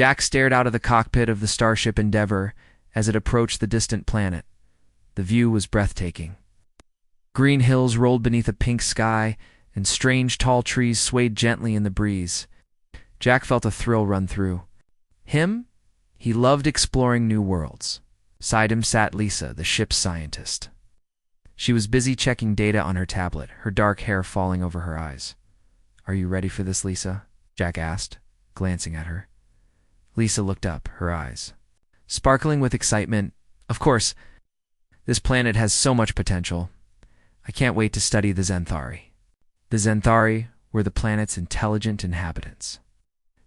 Jack stared out of the cockpit of the starship Endeavour as it approached the distant planet. The view was breathtaking. Green hills rolled beneath a pink sky, and strange tall trees swayed gently in the breeze. Jack felt a thrill run through him. He loved exploring new worlds. Beside him sat Lisa, the ship's scientist. She was busy checking data on her tablet, her dark hair falling over her eyes. "Are you ready for this, Lisa?" Jack asked, glancing at her. Lisa looked up, her eyes sparkling with excitement. "Of course. This planet has so much potential. I can't wait to study the Xanthari." The Xanthari were the planet's intelligent inhabitants.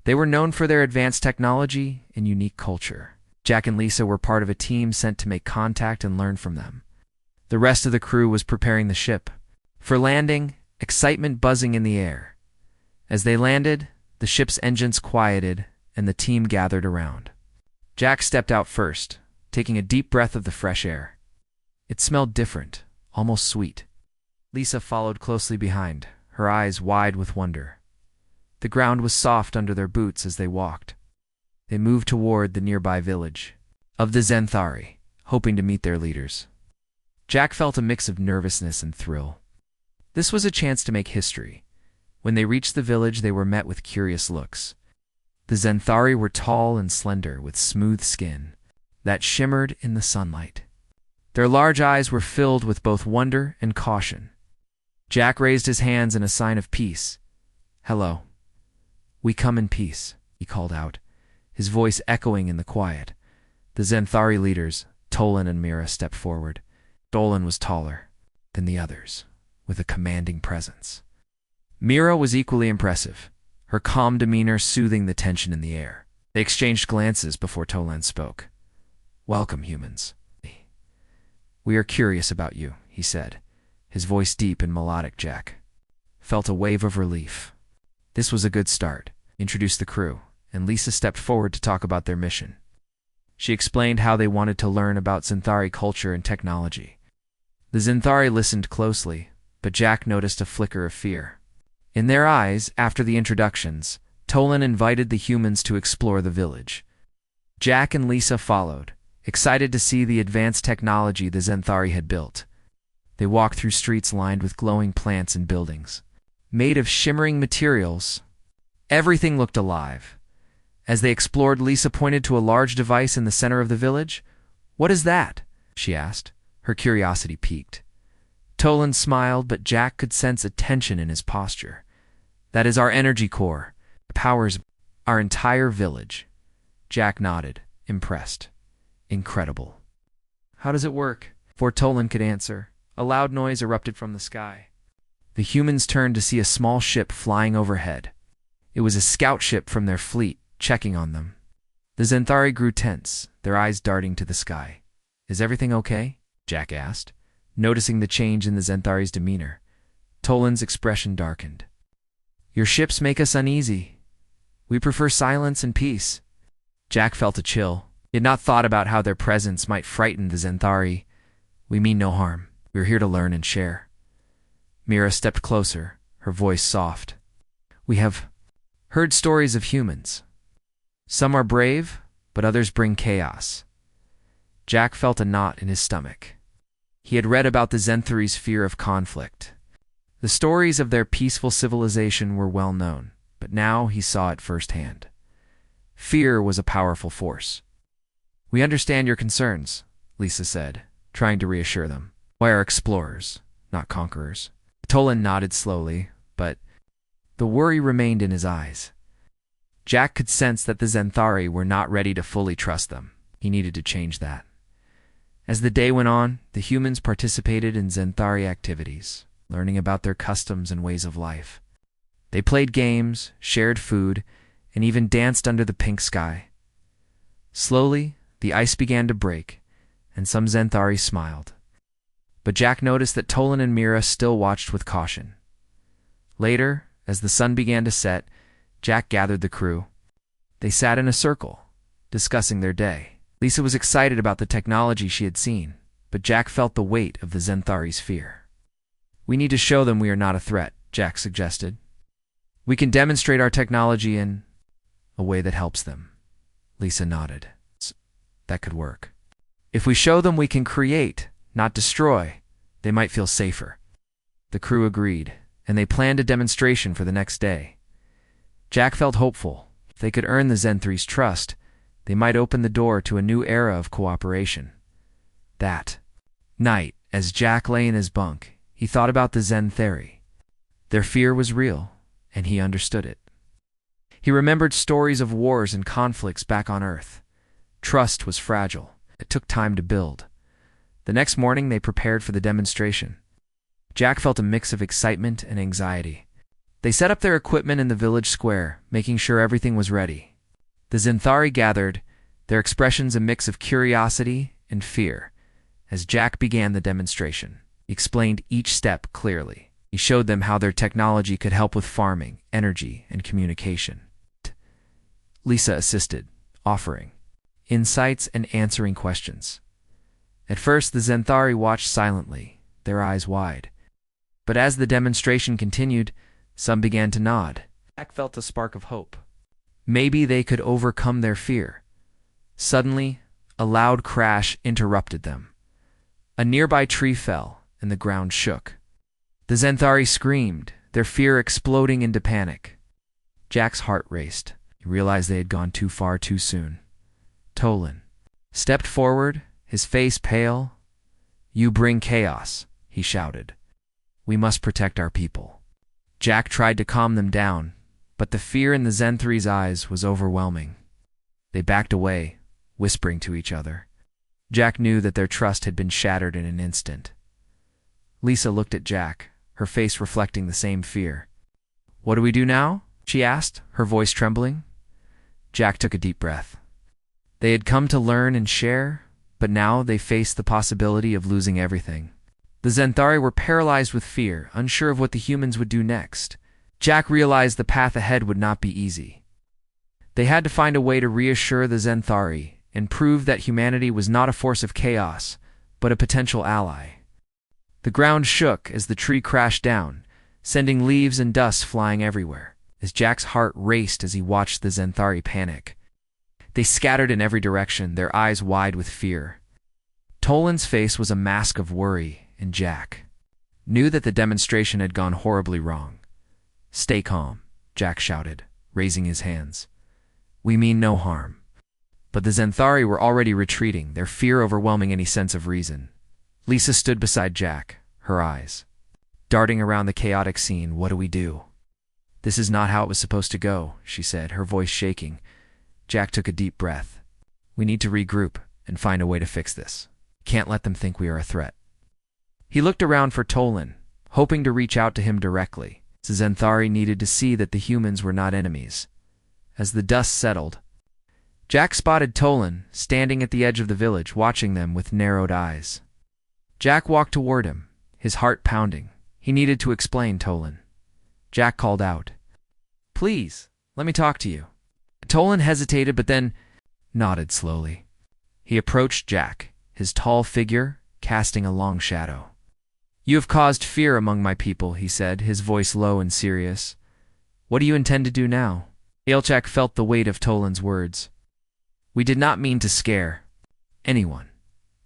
They were known for their advanced technology and unique culture. Jack and Lisa were part of a team sent to make contact and learn from them. The rest of the crew was preparing the ship for landing, excitement buzzing in the air. As they landed, the ship's engines quieted and the team gathered around. Jack stepped out first, taking a deep breath of the fresh air. It smelled different, almost sweet. Lisa followed closely behind, her eyes wide with wonder. The ground was soft under their boots as they walked. They moved toward the nearby village of the Xanthari, hoping to meet their leaders. Jack felt a mix of nervousness and thrill. This was a chance to make history. When they reached the village, they were met with curious looks. The Xanthari were tall and slender, with smooth skin that shimmered in the sunlight. Their large eyes were filled with both wonder and caution. Jack raised his hands in a sign of peace. "Hello. We come in peace," he called out, his voice echoing in the quiet. The Xanthari leaders, Tolan and Mira, stepped forward. Tolan was taller than the others, with a commanding presence. Mira was equally impressive, her calm demeanor soothing the tension in the air. They exchanged glances before Tolan spoke. "Welcome, humans. We are curious about you," he said, his voice deep and melodic. Jack felt a wave of relief. This was a good start. Introduced the crew, and Lisa stepped forward to talk about their mission. She explained how they wanted to learn about Xanthari culture and technology. The Xanthari listened closely, but Jack noticed a flicker of fear in their eyes. After the introductions, Tolan invited the humans to explore the village. Jack and Lisa followed, excited to see the advanced technology the Xanthari had built. They walked through streets lined with glowing plants and buildings, made of shimmering materials. Everything looked alive. As they explored, Lisa pointed to a large device in the center of the village. "What is that?" she asked, her curiosity piqued. Tolan smiled, but Jack could sense a tension in his posture. "That is our energy core. It powers our entire village." Jack nodded, impressed. "Incredible. How does it work?" Before Tolan could answer, a loud noise erupted from the sky. The humans turned to see a small ship flying overhead. It was a scout ship from their fleet, checking on them. The Xanthari grew tense, their eyes darting to the sky. "Is everything okay?" Jack asked, noticing the change in the Xanthari's demeanor. Tolan's expression darkened. "Your ships make us uneasy. We prefer silence and peace." Jack felt a chill. He had not thought about how their presence might frighten the Xanthari. "We mean no harm. We're here to learn and share." Mira stepped closer, her voice soft. "We have heard stories of humans. Some are brave, but others bring chaos." Jack felt a knot in his stomach. He had read about the Xanthari's fear of conflict. The stories of their peaceful civilization were well known, but now he saw it firsthand. Fear was a powerful force. "We understand your concerns," Lisa said, trying to reassure them. "We are explorers, not conquerors." Tolan nodded slowly, but the worry remained in his eyes. Jack could sense that the Xanthari were not ready to fully trust them. He needed to change that. As the day went on, the humans participated in Xanthari activities, learning about their customs and ways of life. They played games, shared food, and even danced under the pink sky. Slowly, the ice began to break, and some Xanthari smiled. But Jack noticed that Tolan and Mira still watched with caution. Later, as the sun began to set, Jack gathered the crew. They sat in a circle, discussing their day. Lisa was excited about the technology she had seen, but Jack felt the weight of the Xanthari's fear. "We need to show them we are not a threat," Jack suggested. "We can demonstrate our technology in a way that helps them." Lisa nodded. That could work. If we show them we can create, not destroy, they might feel safer. The crew agreed, and they planned a demonstration for the next day. Jack felt hopeful. If they could earn the Zen-3's trust, they might open the door to a new era of cooperation. That night, as Jack lay in his bunk, he thought about the Zen theory. Their fear was real, and he understood it. He remembered stories of wars and conflicts back on Earth. Trust was fragile. It took time to build. The next morning, they prepared for the demonstration. Jack felt a mix of excitement and anxiety. They set up their equipment in the village square, making sure everything was ready. The Zenthari gathered, their expressions a mix of curiosity and fear. As Jack began the demonstration, he explained each step clearly. He showed them how their technology could help with farming, energy, and communication. Lisa assisted, offering insights and answering questions. At first, the Zenthari watched silently, their eyes wide. But as the demonstration continued, some began to nod. Jack felt a spark of hope. Maybe they could overcome their fear. Suddenly, a loud crash interrupted them. A nearby tree fell, and the ground shook. The Zenthari screamed, their fear exploding into panic. Jack's heart raced. He realized they had gone too far too soon. Tolan stepped forward, his face pale. "You bring chaos," he shouted. "We must protect our people." Jack tried to calm them down, but the fear in the Zen-3's eyes was overwhelming. They backed away, whispering to each other. Jack knew that their trust had been shattered in an instant. Lisa looked at Jack, her face reflecting the same fear. "What do we do now?" she asked, her voice trembling. Jack took a deep breath. They had come to learn and share, but now they faced the possibility of losing everything. The Zenthari were paralyzed with fear, unsure of what the humans would do next. Jack realized the path ahead would not be easy. They had to find a way to reassure the Zenthari and prove that humanity was not a force of chaos, but a potential ally. The ground shook as the tree crashed down, sending leaves and dust flying everywhere, as Jack's heart raced as he watched the Zenthari panic. They scattered in every direction, their eyes wide with fear. Tolan's face was a mask of worry, and Jack knew that the demonstration had gone horribly wrong. "Stay calm," Jack shouted, raising his hands. "We mean no harm." But the Zenthari were already retreating, their fear overwhelming any sense of reason. Lisa stood beside Jack, her eyes darting around the chaotic scene. "What do we do?" "This is not how it was supposed to go," she said, her voice shaking. Jack took a deep breath. "We need to regroup and find a way to fix this. Can't let them think we are a threat." He looked around for Tolan, hoping to reach out to him directly. The Zenthari needed to see that the humans were not enemies. As the dust settled, Jack spotted Tolan standing at the edge of the village, watching them with narrowed eyes. Jack walked toward him, his heart pounding. He needed to explain Tolan. Jack called out, "Please, let me talk to you." Tolan hesitated, but then nodded slowly. He approached Jack, his tall figure casting a long shadow. "You have caused fear among my people," he said, his voice low and serious. "What do you intend to do now?" Jack felt the weight of Tolan's words. "We did not mean to scare anyone.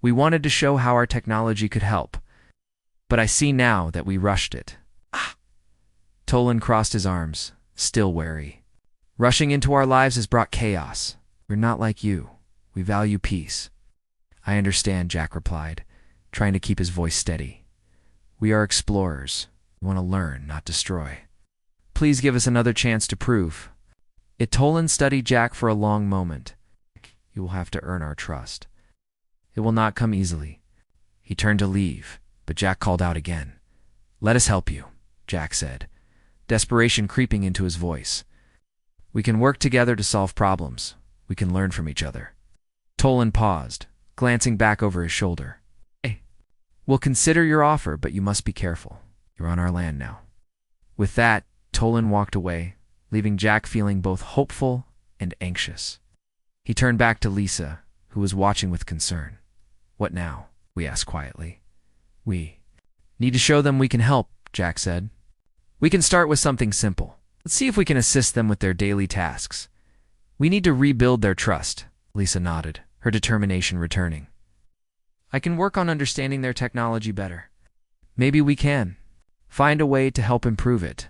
We wanted to show how our technology could help. But I see now that we rushed it." Tolan crossed his arms, still wary. "Rushing into our lives has brought chaos. We're not like you. We value peace." "I understand," Jack replied, trying to keep his voice steady. "We are explorers. We want to learn, not destroy. Please give us another chance to prove." Tolan studied Jack for a long moment. "You will have to earn our trust. It will not come easily." He turned to leave, but Jack called out again. "Let us help you," Jack said, desperation creeping into his voice. "We can work together to solve problems. We can learn from each other." Tolan paused, glancing back over his shoulder. "Hey, we'll consider your offer, but you must be careful. You're on our land now." With that, Tolan walked away, leaving Jack feeling both hopeful and anxious. He turned back to Lisa, who was watching with concern. "What now?" we asked quietly. "We need to show them we can help," Jack said. "We can start with something simple. Let's see if we can assist them with their daily tasks. We need to rebuild their trust, Lisa nodded, her determination returning. I can work on understanding their technology better. Maybe we can find a way to help improve it.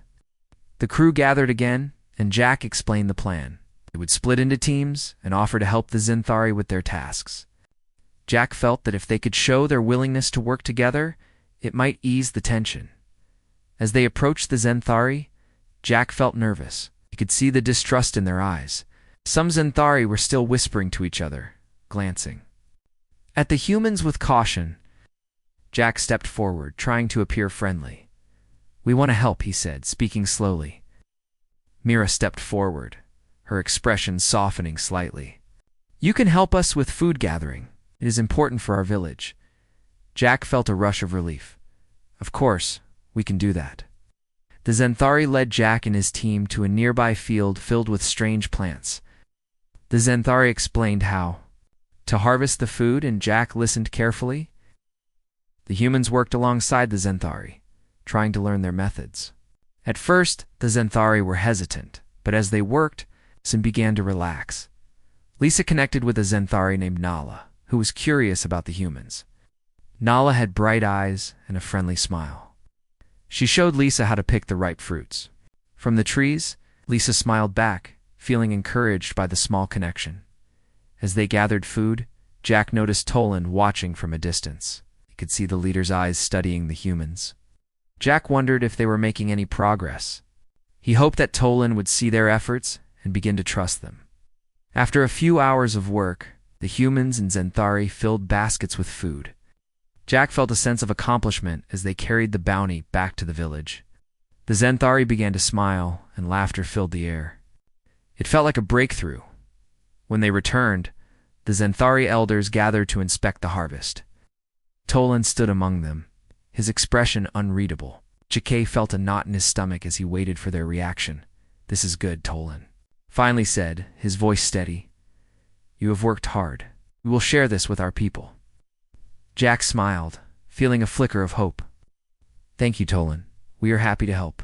The crew gathered again, and Jack explained the plan. They would split into teams and offer to help the Zenthari with their tasks. Jack felt that if they could show their willingness to work together, it might ease the tension. As they approached the Zenthari, Jack felt nervous. He could see the distrust in their eyes. Some Zenthari were still whispering to each other, glancing at the humans with caution. Jack stepped forward, trying to appear friendly. We want to help, he said, speaking slowly. Mira stepped forward, her expression softening slightly. You can help us with food gathering. It is important for our village. Jack felt a rush of relief. Of course, we can do that. The Zenthari led Jack and his team to a nearby field filled with strange plants. The Zenthari explained how to harvest the food, and Jack listened carefully. The humans worked alongside the Zenthari, trying to learn their methods. At first, the Zenthari were hesitant, but as they worked, some began to relax. Lisa connected with a Zenthari named Nala, who was curious about the humans. Nala had bright eyes and a friendly smile. She showed Lisa how to pick the ripe fruits. From the trees, Lisa smiled back, feeling encouraged by the small connection. As they gathered food, Jack noticed Toland watching from a distance. He could see the leader's eyes studying the humans. Jack wondered if they were making any progress. He hoped that Toland would see their efforts and begin to trust them. After a few hours of work, the humans and Zenthari filled baskets with food. Jack felt a sense of accomplishment as they carried the bounty back to the village. The Zenthari began to smile, and laughter filled the air. It felt like a breakthrough. When they returned, the Zenthari elders gathered to inspect the harvest. Toland stood among them, his expression unreadable. Jack felt a knot in his stomach as he waited for their reaction. This is good, Toland finally said, his voice steady. You have worked hard. We will share this with our people. Jack smiled, feeling a flicker of hope. Thank you, Toland. We are happy to help.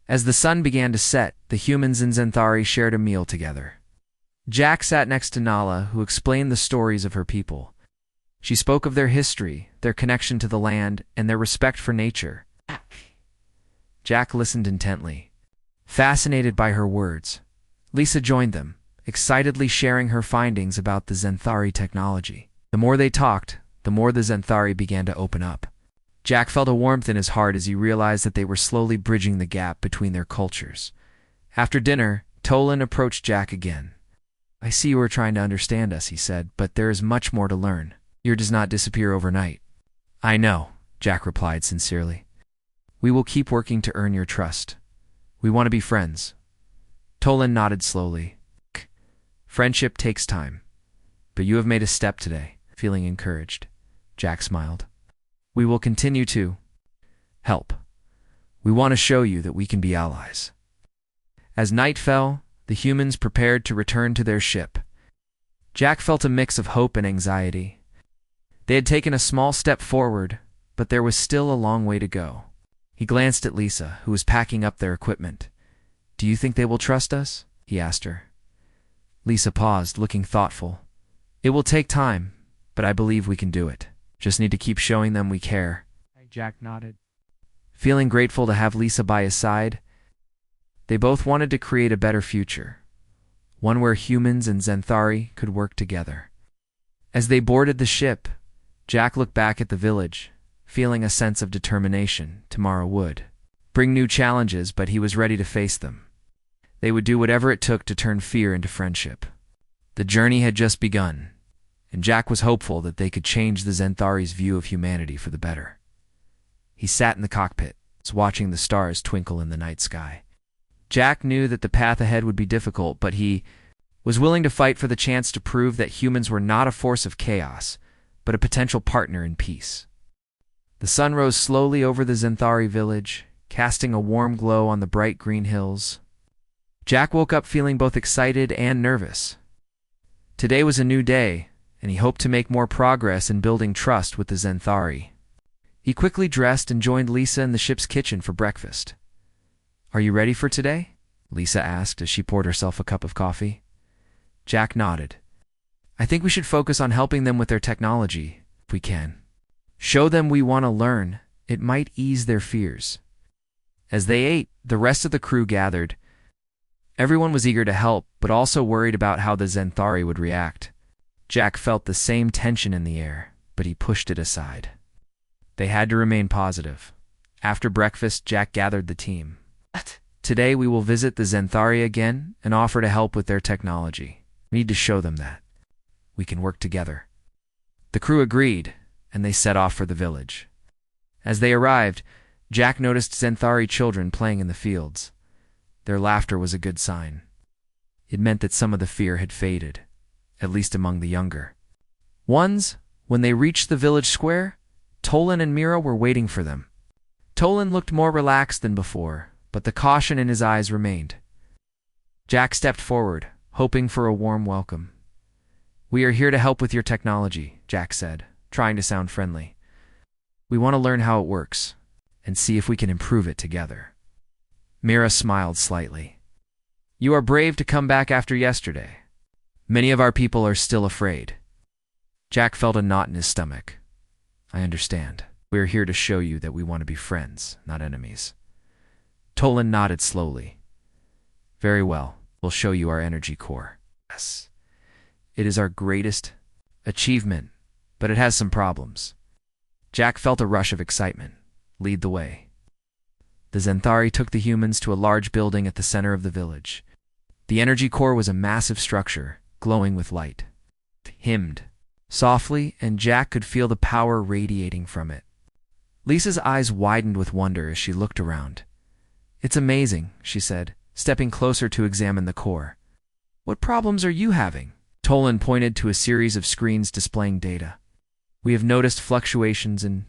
As the sun began to set, the humans and Zenthari shared a meal together. Jack sat next to Nala, who explained the stories of her people. She spoke of their history, their connection to the land, and their respect for nature. Jack listened intently, fascinated by her words. Lisa joined them, excitedly sharing her findings about the Zenthari technology. The more they talked, the more the Zenthari began to open up. Jack felt a warmth in his heart as he realized that they were slowly bridging the gap between their cultures. After dinner, Toland approached Jack again. I see you are trying to understand us, he said, but there is much more to learn. Fear does not disappear overnight. I know, Jack replied sincerely. We will keep working to earn your trust. We want to be friends. Toland nodded slowly. Friendship takes time, but you have made a step today. Feeling encouraged, Jack smiled. We will continue to help. We want to show you that we can be allies. As night fell, the humans prepared to return to their ship. Jack felt a mix of hope and anxiety. They had taken a small step forward, but there was still a long way to go. He glanced at Lisa, who was packing up their equipment. Do you think they will trust us? He asked her. Lisa paused, looking thoughtful. It will take time, but I believe we can do it. Just need to keep showing them we care. Jack nodded. Feeling grateful to have Lisa by his side, they both wanted to create a better future, one where humans and Zenthari could work together. As they boarded the ship, Jack looked back at the village, feeling a sense of determination. Tomorrow would bring new challenges, but he was ready to face them. They would do whatever it took to turn fear into friendship. The journey had just begun, and Jack was hopeful that they could change the Zenthari's view of humanity for the better. He sat in the cockpit, watching the stars twinkle in the night sky. Jack knew that the path ahead would be difficult, but he was willing to fight for the chance to prove that humans were not a force of chaos, but a potential partner in peace. The sun rose slowly over the Zenthari village, casting a warm glow on the bright green hills. Jack woke up feeling both excited and nervous. Today was a new day, and he hoped to make more progress in building trust with the Zenthari. He quickly dressed and joined Lisa in the ship's kitchen for breakfast. Are you ready for today? Lisa asked as she poured herself a cup of coffee. Jack nodded. I think we should focus on helping them with their technology, if we can. Show them we want to learn. It might ease their fears. As they ate, the rest of the crew gathered. Everyone was eager to help, but also worried about how the Zenthari would react. Jack felt the same tension in the air, but he pushed it aside. They had to remain positive. After breakfast, Jack gathered the team. Today we will visit the Zenthari again and offer to help with their technology. We need to show them that we can work together. The crew agreed, and they set off for the village. As they arrived, Jack noticed Zenthari children playing in the fields. Their laughter was a good sign. It meant that some of the fear had faded, at least among the younger ones. When they reached the village square, Tolan and Mira were waiting for them. Tolan looked more relaxed than before, but the caution in his eyes remained. Jack stepped forward, hoping for a warm welcome. We are here to help with your technology, Jack said, trying to sound friendly. We want to learn how it works, and see if we can improve it together. Mira smiled slightly. You are brave to come back after yesterday. Many of our people are still afraid. Jack felt a knot in his stomach. I understand. We are here to show you that we want to be friends, not enemies. Tolan nodded slowly. Very well, we'll show you our energy core. Yes. It is our greatest achievement, but it has some problems. Jack felt a rush of excitement. Lead the way. The Zenthari took the humans to a large building at the center of the village. The energy core was a massive structure, glowing with light. It hummed softly, and Jack could feel the power radiating from it. Lisa's eyes widened with wonder as she looked around. It's amazing, she said, stepping closer to examine the core. What problems are you having? Tolan pointed to a series of screens displaying data. We have noticed fluctuations in...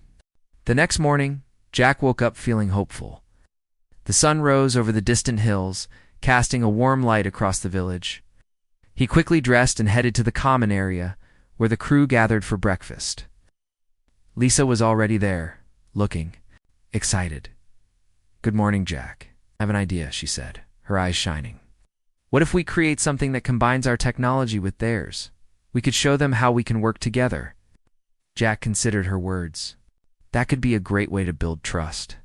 The next morning, Jack woke up feeling hopeful. The sun rose over the distant hills, casting a warm light across the village. He quickly dressed and headed to the common area, where the crew gathered for breakfast. Lisa was already there, looking excited. Good morning, Jack. I have an idea, she said, her eyes shining. What if we create something that combines our technology with theirs? We could show them how we can work together. Jack considered her words. That could be a great way to build trust.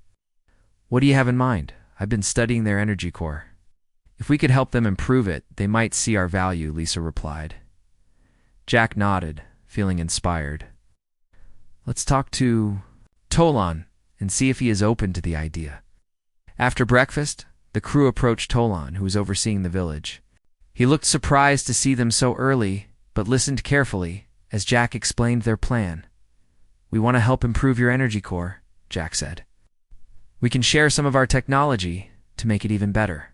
What do you have in mind? I've been studying their energy core. If we could help them improve it, they might see our value, Lisa replied. Jack nodded, feeling inspired. Let's talk to Tolan and see if he is open to the idea. After breakfast, the crew approached Tolan, who was overseeing the village. He looked surprised to see them so early, but listened carefully as Jack explained their plan. We want to help improve your energy core, Jack said. We can share some of our technology to make it even better.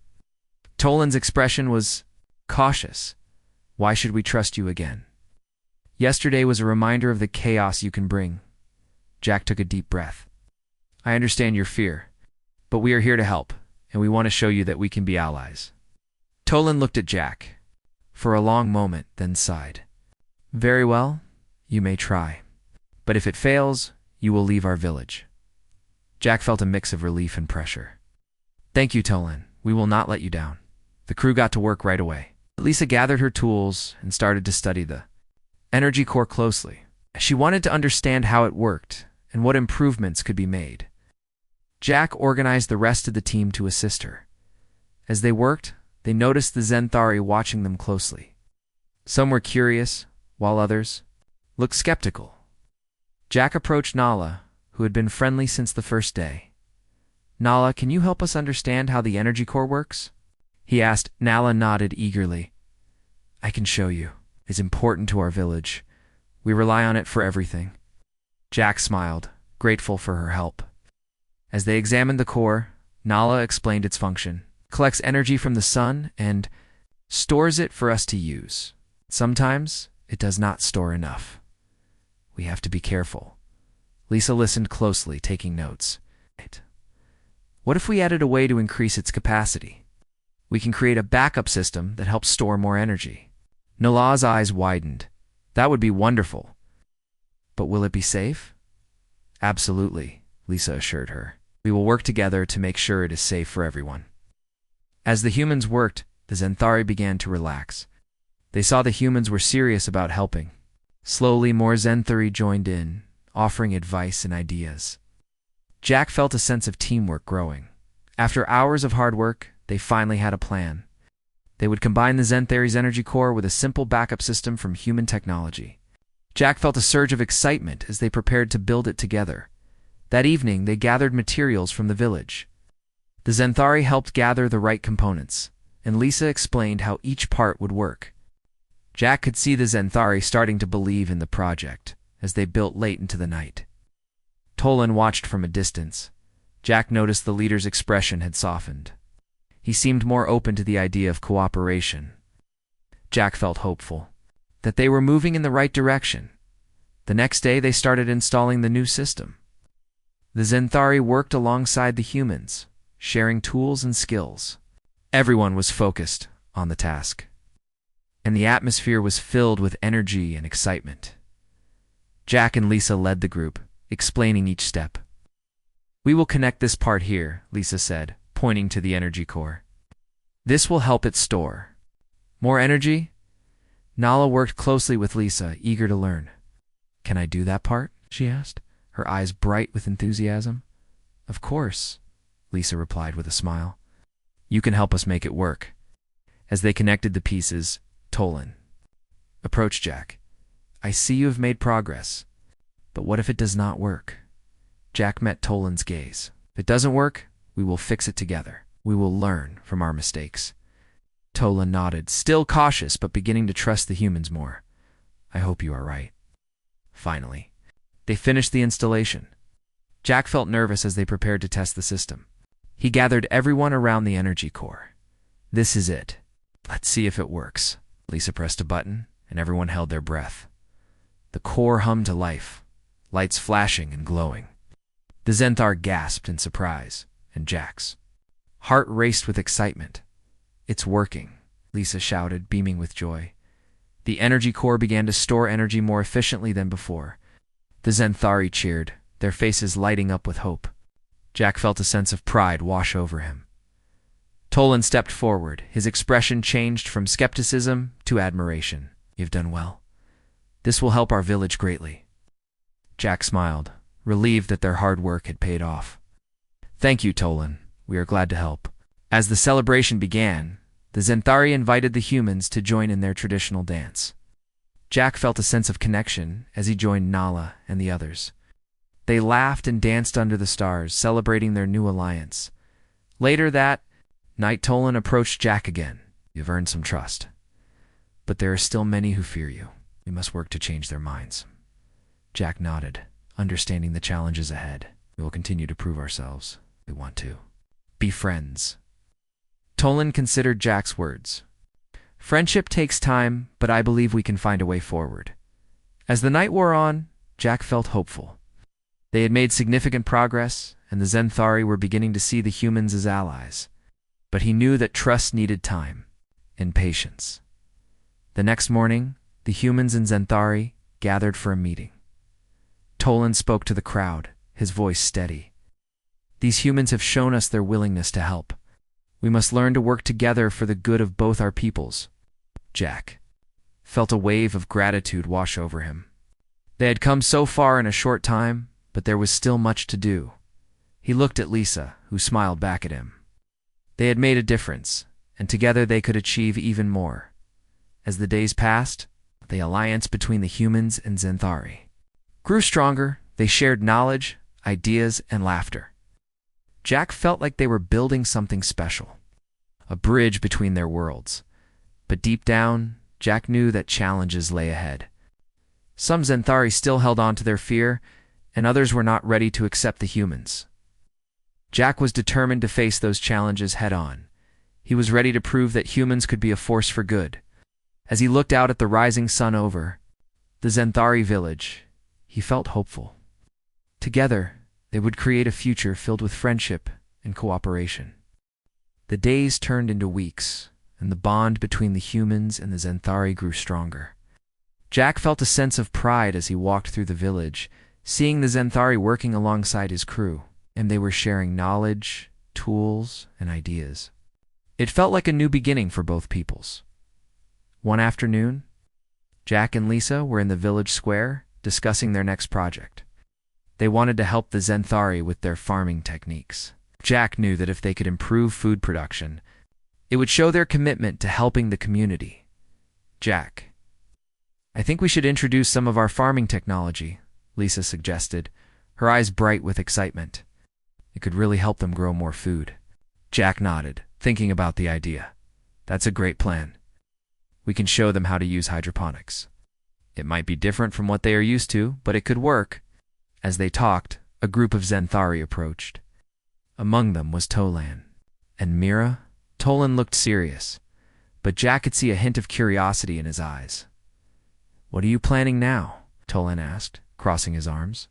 Tolan's expression was cautious. Why should we trust you again? Yesterday was a reminder of the chaos you can bring. Jack took a deep breath. I understand your fear, but we are here to help, and we want to show you that we can be allies. Tolan looked at Jack for a long moment, then sighed. Very well, you may try. But if it fails, you will leave our village. Jack felt a mix of relief and pressure. Thank you, Tolan. We will not let you down. The crew got to work right away. Lisa gathered her tools and started to study the energy core closely. She wanted to understand how it worked and what improvements could be made. Jack organized the rest of the team to assist her. As they worked, they noticed the Zenthari watching them closely. Some were curious, while others looked skeptical. Jack approached Nala, who had been friendly since the first day. Nala, can you help us understand how the energy core works? He asked. Nala nodded eagerly. I can show you. It's important to our village. We rely on it for everything. Jack smiled, grateful for her help. As they examined the core, Nala explained its function. It collects energy from the sun and stores it for us to use. Sometimes it does not store enough. We have to be careful. Lisa listened closely, taking notes. What if we added a way to increase its capacity? We can create a backup system that helps store more energy. Nala's eyes widened. That would be wonderful. But will it be safe? Absolutely, Lisa assured her. We will work together to make sure it is safe for everyone. As the humans worked, the Zenthari began to relax. They saw the humans were serious about helping. Slowly, more Zenthari joined in, offering advice and ideas. Jack felt a sense of teamwork growing. After hours of hard work, they finally had a plan. They would combine the Zenthari's energy core with a simple backup system from human technology. Jack felt a surge of excitement as they prepared to build it together. That evening, they gathered materials from the village. The Zenthari helped gather the right components, and Lisa explained how each part would work. Jack could see the Zenthari starting to believe in the project as they built late into the night. Tolan watched from a distance. Jack noticed the leader's expression had softened. He seemed more open to the idea of cooperation. Jack felt hopeful that they were moving in the right direction. The next day, they started installing the new system. The Zenthari worked alongside the humans, sharing tools and skills. Everyone was focused on the task, and the atmosphere was filled with energy and excitement. Jack and Lisa led the group, explaining each step. "We will connect this part here," Lisa said, pointing to the energy core. "This will help it store more energy." Nala worked closely with Lisa, eager to learn. "Can I do that part?" she asked, her eyes bright with enthusiasm. "Of course," Lisa replied with a smile. "You can help us make it work." As they connected the pieces, Tolan approached Jack. "I see you have made progress, but what if it does not work?" Jack met Tolan's gaze. "If it doesn't work, we will fix it together. We will learn from our mistakes." Tolan nodded, still cautious but beginning to trust the humans more. "I hope you are right." Finally, they finished the installation. Jack felt nervous as they prepared to test the system. He gathered everyone around the energy core. "This is it. Let's see if it works." Lisa pressed a button, and everyone held their breath. The core hummed to life, lights flashing and glowing. The Zenthar gasped in surprise, and Jack's heart raced with excitement. "It's working," Lisa shouted, beaming with joy. The energy core began to store energy more efficiently than before. The Zenthari cheered, their faces lighting up with hope. Jack felt a sense of pride wash over him. Tolan stepped forward. His expression changed from skepticism to admiration. "You've done well. This will help our village greatly." Jack smiled, relieved that their hard work had paid off. "Thank you, Tolan. We are glad to help." As the celebration began, the Zenthari invited the humans to join in their traditional dance. Jack felt a sense of connection as he joined Nala and the others. They laughed and danced under the stars, celebrating their new alliance. Later that night, Tolan approached Jack again. "You've earned some trust, but there are still many who fear you. We must work to change their minds." Jack nodded, understanding the challenges ahead. "We will continue to prove ourselves. We want to be friends." Tolan considered Jack's words. "Friendship takes time, but I believe we can find a way forward." As the night wore on, Jack felt hopeful. They had made significant progress, and the Zenthari were beginning to see the humans as allies. But he knew that trust needed time and patience. The next morning, the humans and Zenthari gathered for a meeting. Tolan spoke to the crowd, his voice steady. "These humans have shown us their willingness to help. We must learn to work together for the good of both our peoples." Jack felt a wave of gratitude wash over him. They had come so far in a short time, but there was still much to do. He looked at Lisa, who smiled back at him. They had made a difference, and together they could achieve even more. As the days passed, the alliance between the humans and Zenthari grew stronger. They shared knowledge, ideas, and laughter. Jack felt like they were building something special, a bridge between their worlds. But deep down, Jack knew that challenges lay ahead. Some Zenthari still held on to their fear, and others were not ready to accept the humans. Jack was determined to face those challenges head-on. He was ready to prove that humans could be a force for good. As he looked out at the rising sun over the Zenthari village, he felt hopeful. Together, they would create a future filled with friendship and cooperation. The days turned into weeks, and the bond between the humans and the Zenthari grew stronger. Jack felt a sense of pride as he walked through the village, seeing the Zenthari working alongside his crew, and they were sharing knowledge, tools, and ideas. It felt like a new beginning for both peoples. One afternoon, Jack and Lisa were in the village square discussing their next project. They wanted to help the Zenthari with their farming techniques. Jack knew that if they could improve food production, it would show their commitment to helping the community. "Jack, I think we should introduce some of our farming technology," Lisa suggested, her eyes bright with excitement. It could really help them grow more food. Jack nodded, thinking about the idea. "That's a great plan. We can show them how to use hydroponics. It might be different from what they are used to, but it could work." As they talked, a group of Zenthari approached. Among them was Tolan. And Mira? Tolan looked serious, but Jack could see a hint of curiosity in his eyes. "What are you planning now?" Tolan asked, crossing his arms.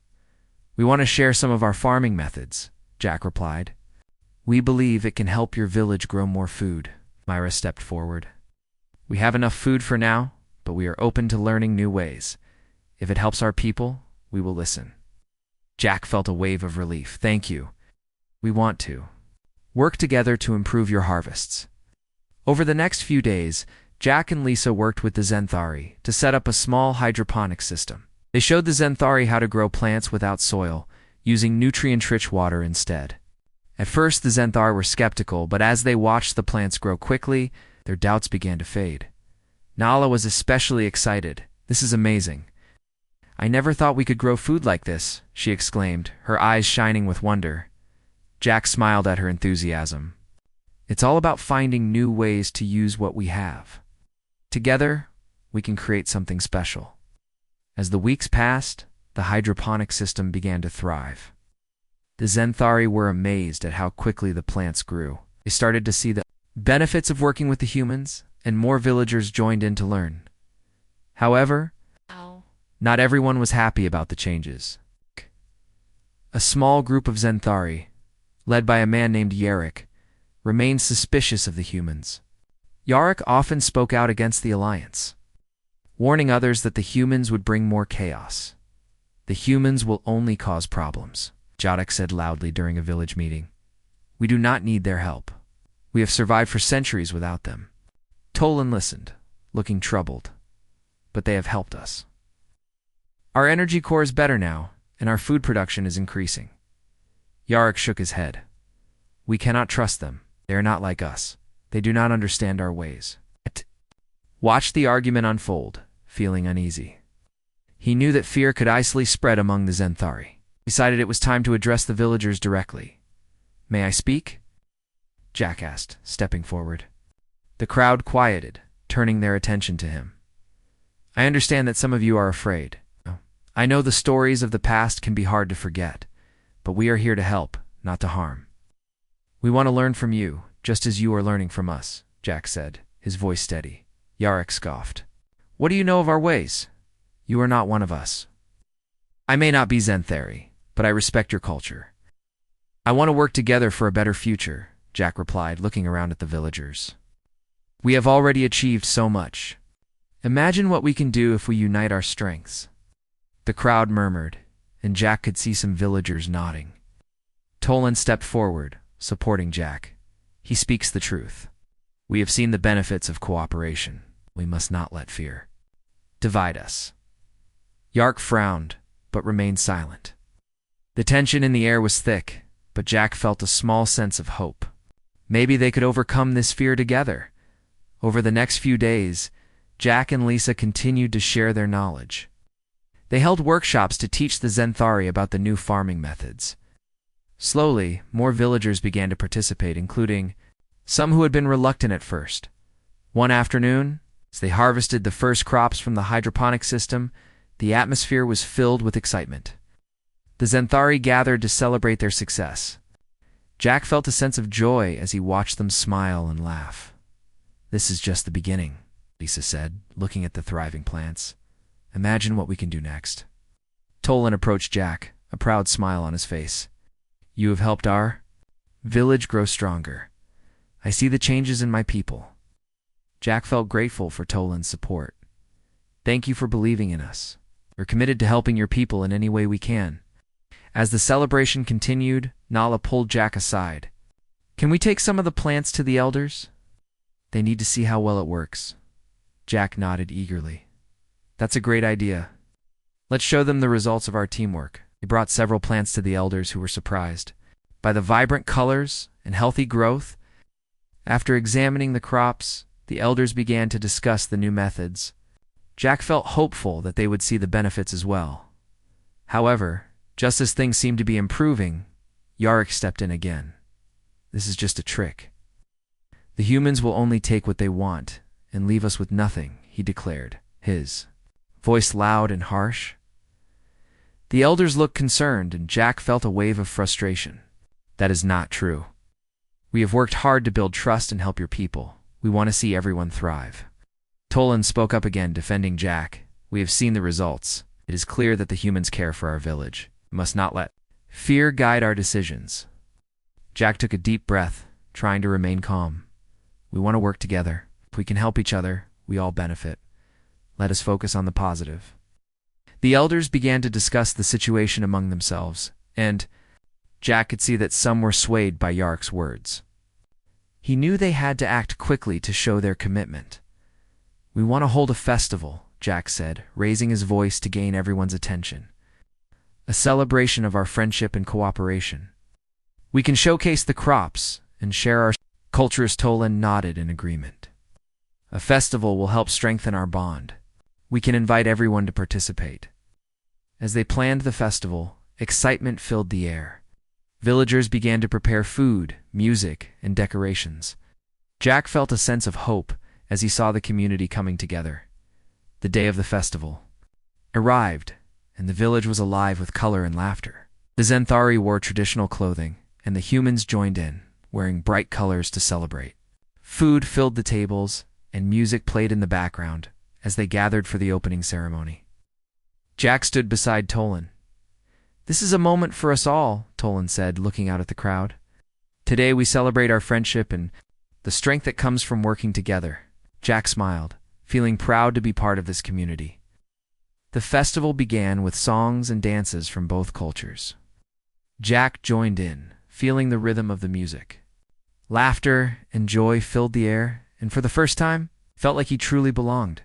"We want to share some of our farming methods," Jack replied. "We believe it can help your village grow more food." Myra stepped forward. "We have enough food for now, but we are open to learning new ways. If it helps our people, we will listen." Jack felt a wave of relief. "Thank you. We want to work together to improve your harvests." Over the next few days, Jack and Lisa worked with the Zenthari to set up a small hydroponic system. They showed the Zenthari how to grow plants without soil, using nutrient-rich water instead. At first, the Zenthari were skeptical, but as they watched the plants grow quickly, their doubts began to fade. Nala was especially excited. "This is amazing. I never thought we could grow food like this," she exclaimed, her eyes shining with wonder. Jack smiled at her enthusiasm. "It's all about finding new ways to use what we have. Together, we can create something special." As the weeks passed, the hydroponic system began to thrive. The Zenthari were amazed at how quickly the plants grew. They started to see the benefits of working with the humans, and more villagers joined in to learn. However, not everyone was happy about the changes. A small group of Zenthari, led by a man named Yarrick, remained suspicious of the humans. Yarrick often spoke out against the alliance, warning others that the humans would bring more chaos. "The humans will only cause problems," Jadok said loudly during a village meeting. "We do not need their help. We have survived for centuries without them." Tolan listened, looking troubled. "But they have helped us. Our energy core is better now, and our food production is increasing." Yarrick shook his head. "We cannot trust them. They are not like us. They do not understand our ways." Watched the argument unfold, feeling uneasy. He knew that fear could easily spread among the Zenthari. He decided it was time to address the villagers directly. "May I speak?" Jack asked, stepping forward. The crowd quieted, turning their attention to him. "I understand that some of you are afraid. I know the stories of the past can be hard to forget, but we are here to help, not to harm. We want to learn from you, just as you are learning from us," Jack said, his voice steady. Yarrick scoffed. "What do you know of our ways? You are not one of us." "I may not be Zenthari, but I respect your culture. I want to work together for a better future," Jack replied, looking around at the villagers. "We have already achieved so much. Imagine what we can do if we unite our strengths." The crowd murmured, and Jack could see some villagers nodding. Tolan stepped forward, supporting Jack. "He speaks the truth. We have seen the benefits of cooperation. We must not let fear divide us." Yarrick frowned, but remained silent. The tension in the air was thick, but Jack felt a small sense of hope. Maybe they could overcome this fear together. Over the next few days, Jack and Lisa continued to share their knowledge. They held workshops to teach the Zenthari about the new farming methods. Slowly, more villagers began to participate, including some who had been reluctant at first. One afternoon, as they harvested the first crops from the hydroponic system, the atmosphere was filled with excitement. The Zenthari gathered to celebrate their success. Jack felt a sense of joy as he watched them smile and laugh. "This is just the beginning," Lisa said, looking at the thriving plants. "Imagine what we can do next." Tolan approached Jack, a proud smile on his face. "You have helped our village grow stronger. I see the changes in my people." Jack felt grateful for Tolan's support. "Thank you for believing in us. We're committed to helping your people in any way we can." As the celebration continued, Nala pulled Jack aside. "Can we take some of the plants to the elders? They need to see how well it works." Jack nodded eagerly. That's a great idea. Let's show them the results of our teamwork. He brought several plants to the elders, who were surprised by the vibrant colors and healthy growth. After examining the crops, the elders began to discuss the new methods. Jack felt hopeful that they would see the benefits as well. However, just as things seemed to be improving, Yarick stepped in again. This is just a trick. The humans will only take what they want and leave us with nothing, he declared, his voice loud and harsh. The elders looked concerned, and Jack felt a wave of frustration. That is not true. We have worked hard to build trust and help your people. We want to see everyone thrive. Tolan spoke up again, defending Jack. We have seen the results. It is clear that the humans care for our village. We must not let fear guide our decisions. Jack took a deep breath, trying to remain calm. We want to work together. If we can help each other, we all benefit. Let us focus on the positive. The elders began to discuss the situation among themselves, and Jack could see that some were swayed by Yarick's words. He knew they had to act quickly to show their commitment. We want to hold a festival, Jack said, raising his voice to gain everyone's attention. A celebration of our friendship and cooperation. We can showcase the crops and share our cultures. Tolan nodded in agreement. A festival will help strengthen our bond. We can invite everyone to participate. As they planned the festival, excitement filled the air. Villagers began to prepare food, music, and decorations. Jack felt a sense of hope as he saw the community coming together. The day of the festival arrived, and the village was alive with color and laughter. The Zenthari wore traditional clothing, and the humans joined in, wearing bright colors to celebrate. Food filled the tables, and music played in the background as they gathered for the opening ceremony. Jack stood beside Tolan. This is a moment for us all, Tolan said, looking out at the crowd. Today we celebrate our friendship and the strength that comes from working together. Jack smiled, feeling proud to be part of this community. The festival began with songs and dances from both cultures. Jack joined in, feeling the rhythm of the music. Laughter and joy filled the air, and for the first time, felt like he truly belonged.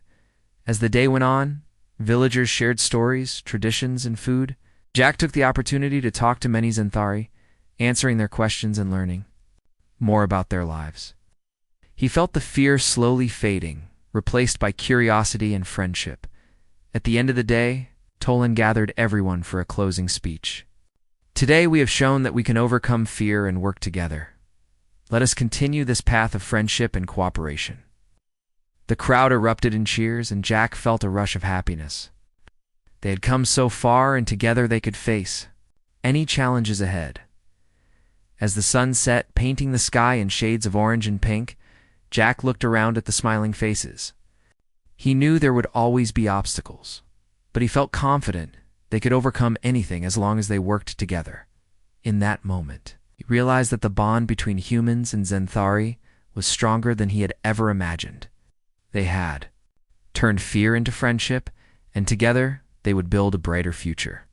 As the day went on, villagers shared stories, traditions, and food. Jack took the opportunity to talk to many Zenthari, answering their questions and learning more about their lives. He felt the fear slowly fading, replaced by curiosity and friendship. At the end of the day, Tolan gathered everyone for a closing speech. Today we have shown that we can overcome fear and work together. Let us continue this path of friendship and cooperation. The crowd erupted in cheers, and Jack felt a rush of happiness. They had come so far, and together they could face any challenges ahead. As the sun set, painting the sky in shades of orange and pink, Jack looked around at the smiling faces. He knew there would always be obstacles, but he felt confident they could overcome anything as long as they worked together. In that moment, he realized that the bond between humans and Zenthari was stronger than he had ever imagined. They had turned fear into friendship, and together they would build a brighter future.